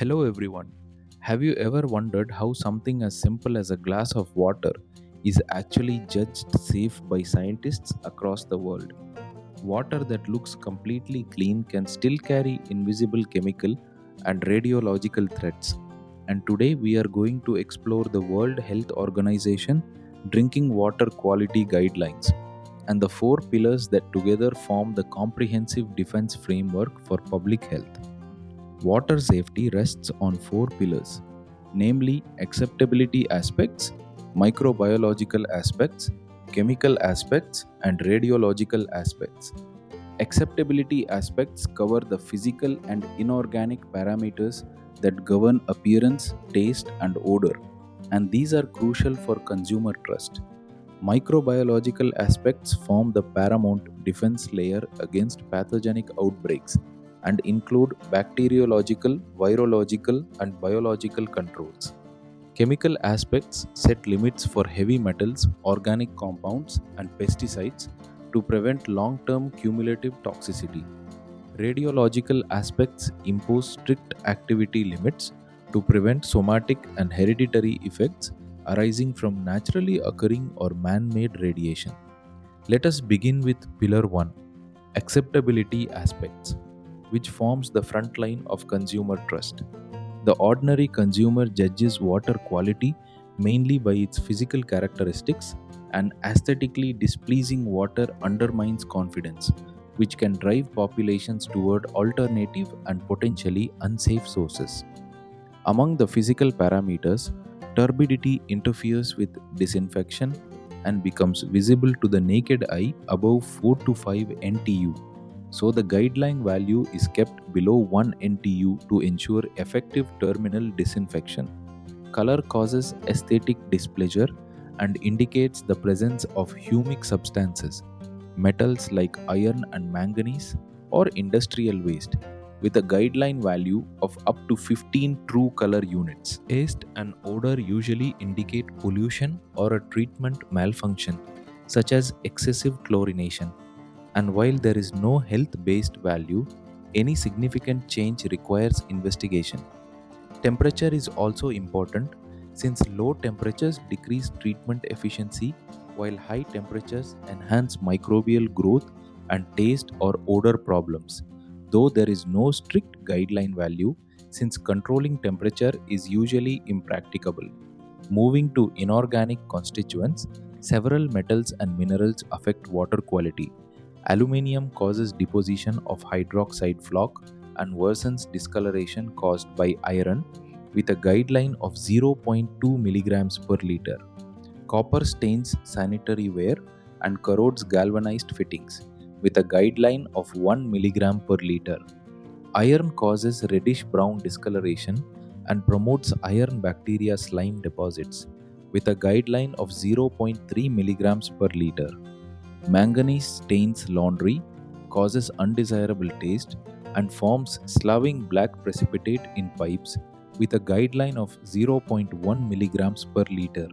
Hello everyone. Have you ever wondered how something as simple as a glass of water is actually judged safe by scientists across the world? Water that looks completely clean can still carry invisible chemical and radiological threats. And today we are going to explore the World Health Organization drinking water quality guidelines and the four pillars that together form the comprehensive defense framework for public health. Water safety rests on four pillars, namely acceptability aspects, microbiological aspects, chemical aspects, and radiological aspects. Acceptability aspects cover the physical and inorganic parameters that govern appearance, taste, and odor, and these are crucial for consumer trust. Microbiological aspects form the paramount defense layer against pathogenic outbreaks and include bacteriological, virological, and biological controls. Chemical aspects set limits for heavy metals, organic compounds, and pesticides to prevent long term cumulative toxicity. Radiological aspects impose strict activity limits to prevent somatic and hereditary effects arising from naturally occurring or man made radiation. Let us begin with Pillar 1, acceptability aspects, which forms the front line of consumer trust. The ordinary consumer judges water quality mainly by its physical characteristics, and aesthetically displeasing water undermines confidence, which can drive populations toward alternative and potentially unsafe sources. Among the physical parameters, turbidity interferes with disinfection and becomes visible to the naked eye above 4 to 5 NTU. So the guideline value is kept below 1 NTU to ensure effective terminal disinfection. Color causes aesthetic displeasure and indicates the presence of humic substances, metals like iron and manganese, or industrial waste, with a guideline value of up to 15 true color units. Taste and odor usually indicate pollution or a treatment malfunction, such as excessive chlorination. And while there is no health based value, any significant change requires investigation. Temperature is also important since low temperatures decrease treatment efficiency while high temperatures enhance microbial growth and taste or odor problems. Though there is no strict guideline value since controlling temperature is usually impracticable. Moving to inorganic constituents, several metals and minerals affect water quality. Aluminium causes deposition of hydroxide floc and worsens discoloration caused by iron with a guideline of 0.2 mg per liter. Copper stains sanitary ware and corrodes galvanized fittings with a guideline of 1 mg per liter. Iron causes reddish brown discoloration and promotes iron bacteria slime deposits with a guideline of 0.3 mg per liter. Manganese stains laundry, causes undesirable taste, and forms sloughing black precipitate in pipes with a guideline of 0.1 mg per liter.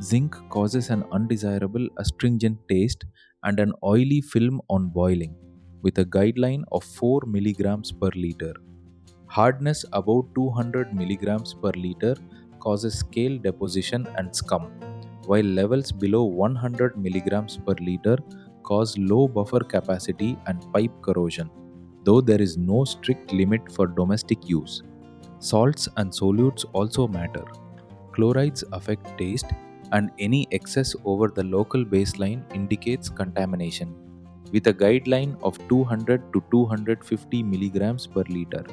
Zinc causes an undesirable astringent taste and an oily film on boiling with a guideline of 4 mg per liter. Hardness above 200 mg per liter causes scale deposition and scum, while levels below 100 mg per liter cause low buffer capacity and pipe corrosion, though there is no strict limit for domestic use. Salts and solutes also matter. Chlorides affect taste, and any excess over the local baseline indicates contamination, with a guideline of 200 to 250 mg per liter.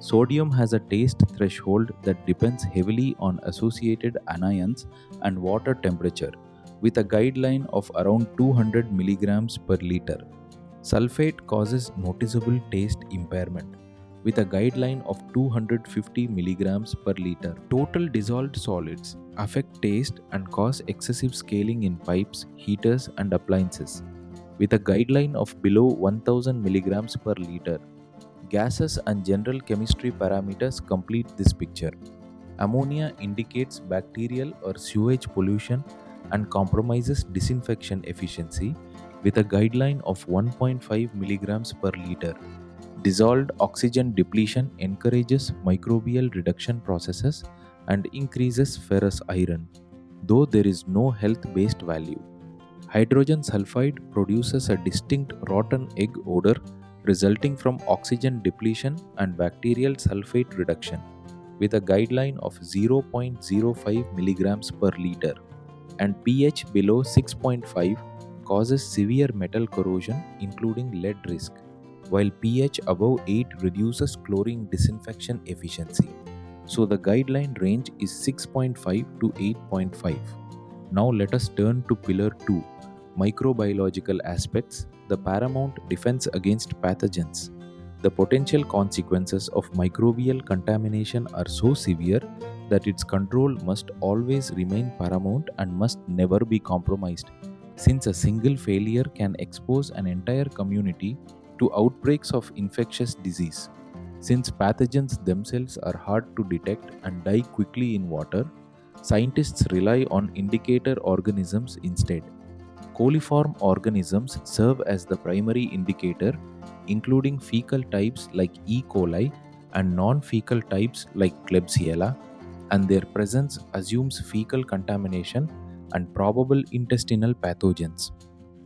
Sodium has a taste threshold that depends heavily on associated anions and water temperature, with a guideline of around 200 mg per liter. Sulfate causes noticeable taste impairment, with a guideline of 250 mg per liter. Total dissolved solids affect taste and cause excessive scaling in pipes, heaters, and appliances, with a guideline of below 1000 mg per liter. Gases and general chemistry parameters complete this picture. Ammonia indicates bacterial or sewage pollution and compromises disinfection efficiency with a guideline of 1.5 mg per liter. Dissolved oxygen depletion encourages microbial reduction processes and increases ferrous iron, though there is no health based value. Hydrogen sulfide produces a distinct rotten egg odor resulting from oxygen depletion and bacterial sulfate reduction, with a guideline of 0.05 mg per liter, and pH below 6.5 causes severe metal corrosion, including lead risk, while pH above 8 reduces chlorine disinfection efficiency. So the guideline range is 6.5 to 8.5. Now let us turn to Pillar 2, microbiological aspects, the paramount defense against pathogens. The potential consequences of microbial contamination are so severe that its control must always remain paramount and must never be compromised, since a single failure can expose an entire community to outbreaks of infectious disease. Since pathogens themselves are hard to detect and die quickly in water, scientists rely on indicator organisms instead. Coliform organisms serve as the primary indicator, including fecal types like E. coli and non-fecal types like Klebsiella, and their presence assumes fecal contamination and probable intestinal pathogens.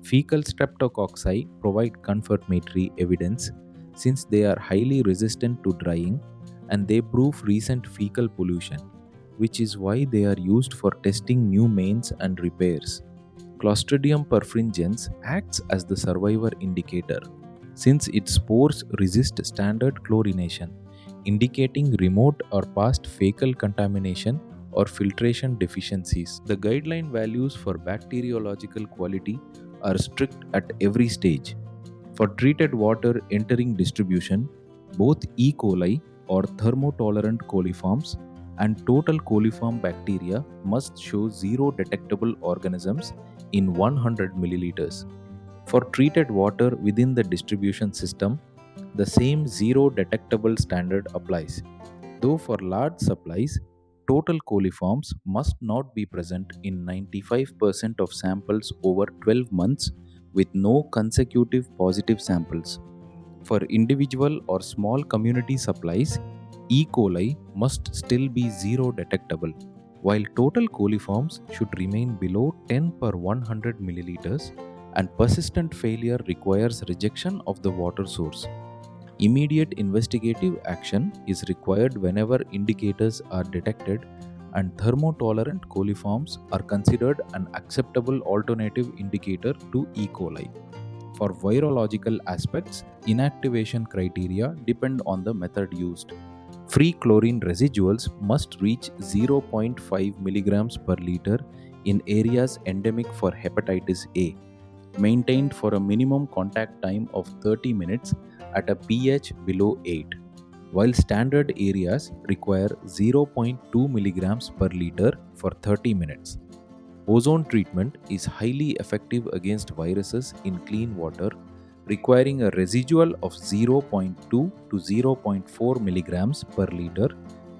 Fecal streptococci provide confirmatory evidence since they are highly resistant to drying and they prove recent fecal pollution, which is why they are used for testing new mains and repairs. Clostridium perfringens acts as the survivor indicator since its spores resist standard chlorination, indicating remote or past fecal contamination or filtration deficiencies. The guideline values for bacteriological quality are strict at every stage. For treated water entering distribution, both E. coli or thermotolerant coliforms and total coliform bacteria must show zero detectable organisms in 100 milliliters. For treated water within the distribution system, the same zero detectable standard applies. Though for large supplies, total coliforms must not be present in 95% of samples over 12 months with no consecutive positive samples. For individual or small community supplies, E. coli must still be zero detectable, while total coliforms should remain below 10 per 100 milliliters, and persistent failure requires rejection of the water source. Immediate investigative action is required whenever indicators are detected, and thermotolerant coliforms are considered an acceptable alternative indicator to E. coli. For virological aspects, inactivation criteria depend on the method used. Free chlorine residuals must reach 0.5 mg per liter in areas endemic for hepatitis A, maintained for a minimum contact time of 30 minutes at a pH below 8, while standard areas require 0.2 mg per liter for 30 minutes. Ozone treatment is highly effective against viruses in clean water, requiring a residual of 0.2 to 0.4 milligrams per liter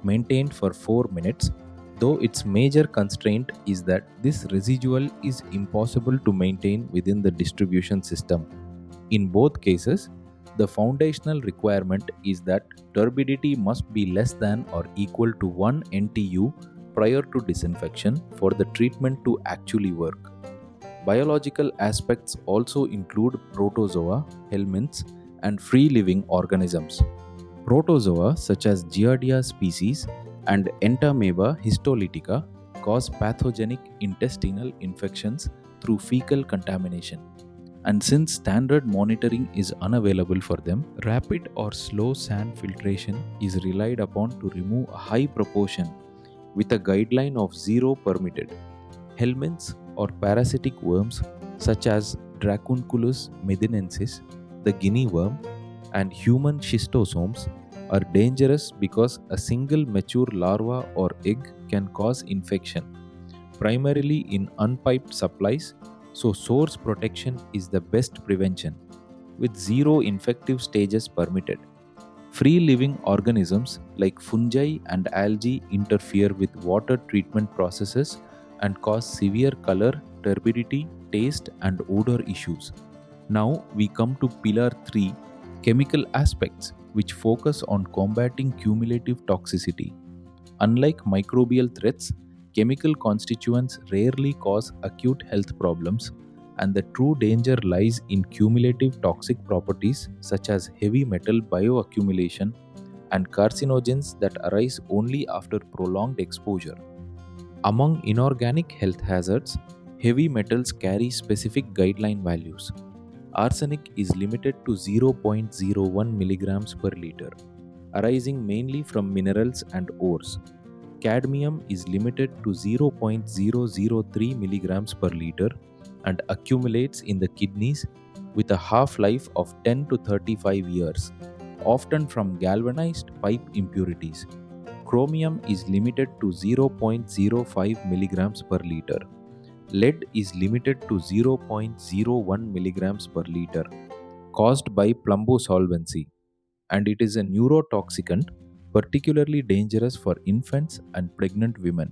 maintained for 4 minutes, though its major constraint is that this residual is impossible to maintain within the distribution system. In both cases, the foundational requirement is that turbidity must be less than or equal to 1 NTU prior to disinfection for the treatment to actually work. Biological aspects also include protozoa, helminths, and free-living organisms. Protozoa such as Giardia species and Entamoeba histolytica cause pathogenic intestinal infections through fecal contamination. And since standard monitoring is unavailable for them, rapid or slow sand filtration is relied upon to remove a high proportion with a guideline of 0 permitted. Helminths or parasitic worms such as Dracunculus medinensis, the guinea worm, and human schistosomes are dangerous because a single mature larva or egg can cause infection, primarily in unpiped supplies, so source protection is the best prevention, with 0 infective stages permitted. Free living organisms like fungi and algae interfere with water treatment processes and cause severe color, turbidity, taste, and odor issues. Now we come to Pillar 3, Chemical aspects, which focus on combating cumulative toxicity. Unlike microbial threats, chemical constituents rarely cause acute health problems, and the true danger lies in cumulative toxic properties such as heavy metal bioaccumulation and carcinogens that arise only after prolonged exposure. Among inorganic health hazards, heavy metals carry specific guideline values. Arsenic is limited to 0.01 milligrams per liter, arising mainly from minerals and ores. Cadmium is limited to 0.003 milligrams per liter and accumulates in the kidneys with a half-life of 10 to 35 years, often from galvanized pipe impurities. Chromium is limited to 0.05 milligrams per liter. Lead is limited to 0.01 milligrams per liter, caused by plumbosolvency, and it is a neurotoxicant, particularly dangerous for infants and pregnant women,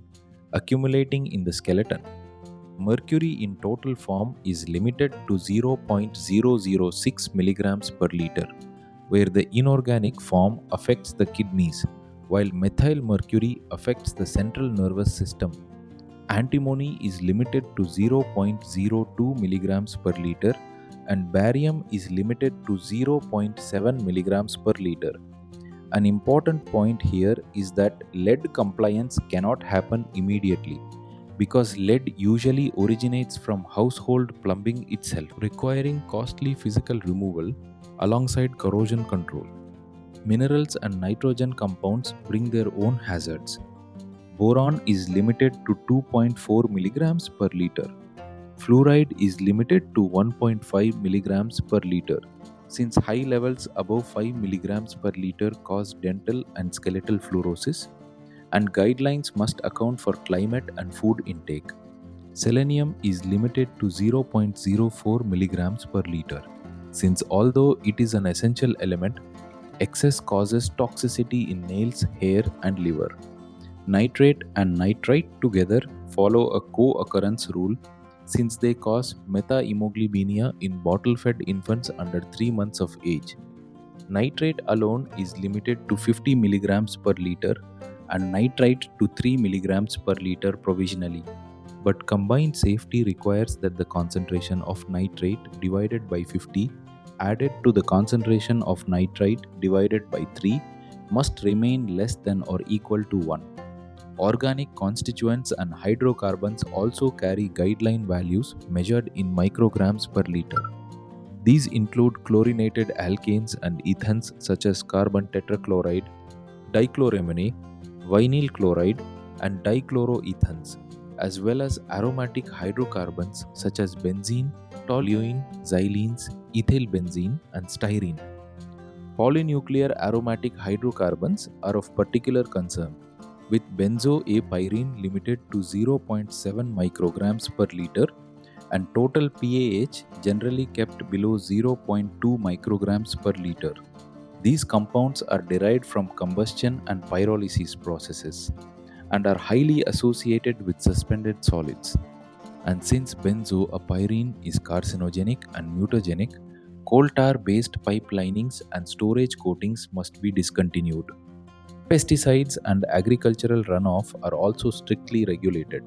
accumulating in the skeleton. Mercury in total form is limited to 0.006 milligrams per liter, where the inorganic form affects the kidneys, while methyl mercury affects the central nervous system. Antimony is limited to 0.02 milligrams per liter, and barium is limited to 0.7 milligrams per liter. An important point here is that lead compliance cannot happen immediately because lead usually originates from household plumbing itself, requiring costly physical removal alongside corrosion control. Minerals and nitrogen compounds bring their own hazards. Boron is limited to 2.4 milligrams per liter. Fluoride is limited to 1.5 milligrams per liter, since high levels above 5 milligrams per liter cause dental and skeletal fluorosis, and guidelines must account for climate and food intake. Selenium is limited to 0.04 milligrams per liter, since although it is an essential element, excess causes toxicity in nails, hair, and liver. Nitrate and nitrite together follow a co-occurrence rule since they cause methemoglobinemia in bottle-fed infants under 3 months of age. Nitrate alone is limited to 50 milligrams per liter and nitrite to 3 milligrams per liter provisionally. But combined safety requires that the concentration of nitrate divided by 50 added to the concentration of nitrite divided by 3 must remain less than or equal to 1. Organic constituents and hydrocarbons also carry guideline values measured in micrograms per liter. These include chlorinated alkanes and ethans such as carbon tetrachloride, dichloramine, vinyl chloride, and dichloroethans, as well as aromatic hydrocarbons such as benzene, toluene, xylenes, ethyl benzene, and styrene. Polynuclear aromatic hydrocarbons are of particular concern, with benzoapyrene limited to 0.7 micrograms per liter and total PAH generally kept below 0.2 micrograms per liter. These compounds are derived from combustion and pyrolysis processes and are highly associated with suspended solids. And since benzoapyrene is carcinogenic and mutagenic, coal tar based pipe linings and storage coatings must be discontinued. Pesticides and agricultural runoff are also strictly regulated.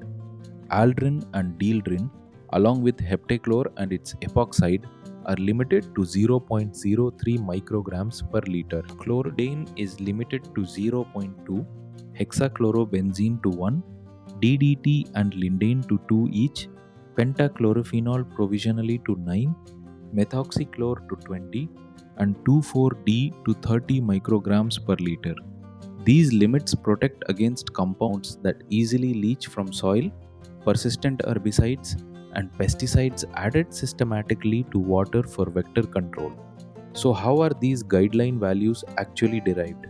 Aldrin and dieldrin, along with heptachlor and its epoxide, are limited to 0.03 micrograms per liter. Chlordane is limited to 0.2, hexachlorobenzene to 1, DDT and lindane to 2 each, pentachlorophenol provisionally to 9, methoxychlor to 20, and 2,4-D to 30 micrograms per liter. These limits protect against compounds that easily leach from soil, persistent herbicides, and pesticides added systematically to water for vector control. So, how are these guideline values actually derived?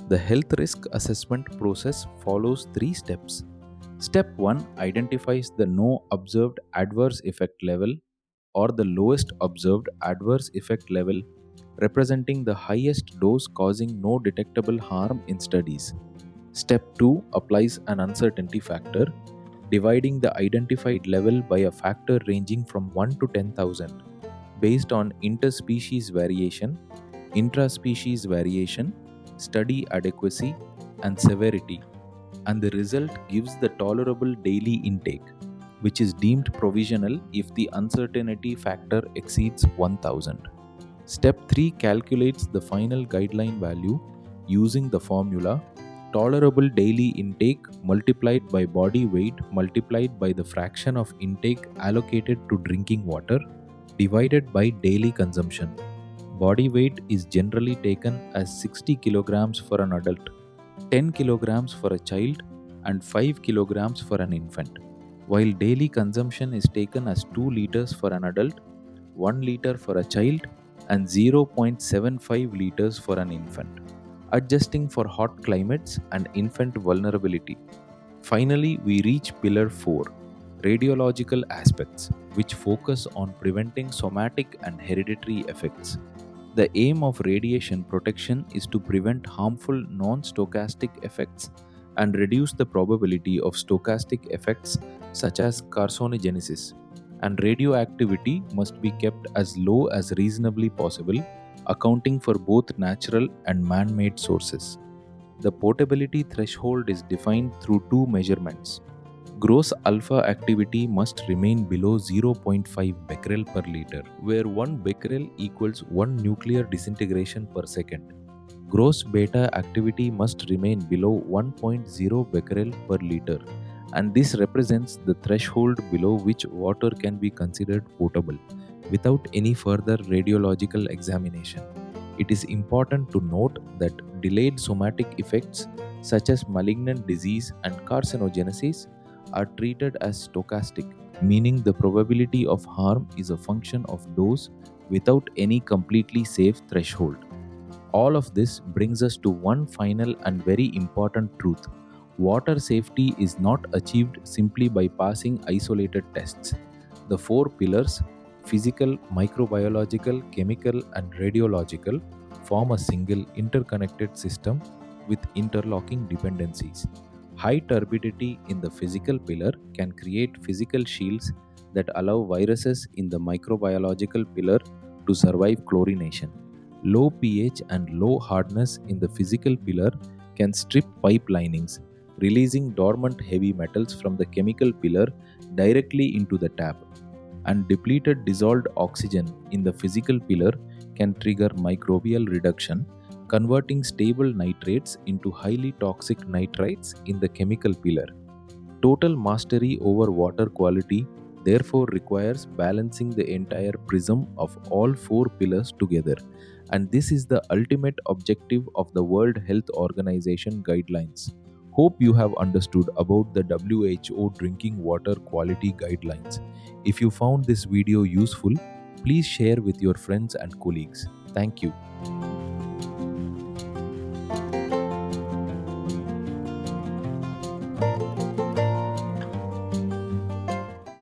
The health risk assessment process follows 3 steps. Step 1 identifies the no observed adverse effect level or the lowest observed adverse effect level, representing the highest dose causing no detectable harm in studies. Step 2 applies an uncertainty factor, dividing the identified level by a factor ranging from 1 to 10,000 based on interspecies variation intraspecies variation, study adequacy, and severity, and the result gives the tolerable daily intake, which is deemed provisional if the uncertainty factor exceeds 1000. Step 3 calculates the final guideline value using the formula tolerable daily intake multiplied by body weight multiplied by the fraction of intake allocated to drinking water divided by daily consumption. Body weight is generally taken as 60 kilograms for an adult, 10 kilograms for a child, and 5 kilograms for an infant, while daily consumption is taken as 2 liters for an adult, 1 liter for a child, and 0.75 liters for an infant, adjusting for hot climates and infant vulnerability. Finally, we reach Pillar 4, Radiological aspects, which focus on preventing somatic and hereditary effects. The aim of radiation protection is to prevent harmful non stochastic effects and reduce the probability of stochastic effects such as carcinogenesis. And radioactivity must be kept as low as reasonably possible, accounting for both natural and man made sources. The portability threshold is defined through two measurements. Gross alpha activity must remain below 0.5 becquerel per liter, where 1 becquerel equals 1 nuclear disintegration per second. Gross beta activity must remain below 1.0 becquerel per liter, and this represents the threshold below which water can be considered potable without any further radiological examination. It is important to note that delayed somatic effects such as malignant disease and carcinogenesis are treated as stochastic, meaning the probability of harm is a function of dose without any completely safe threshold. All of this brings us to one final and very important truth. Water safety is not achieved simply by passing isolated tests. The four pillars physical, microbiological, chemical, and radiological form a single interconnected system with interlocking dependencies. High turbidity in the physical pillar can create physical shields that allow viruses in the microbiological pillar to survive chlorination. Low pH and low hardness in the physical pillar can strip pipe linings, releasing dormant heavy metals from the chemical pillar directly into the tap. And depleted dissolved oxygen in the physical pillar can trigger microbial reduction, converting stable nitrates into highly toxic nitrites in the chemical pillar. Total mastery over water quality therefore requires balancing the entire prism of all four pillars together, and this is the ultimate objective of the World Health Organization guidelines. Hope you have understood about the WHO drinking water quality guidelines. If you found this video useful, please share with your friends and colleagues. Thank you.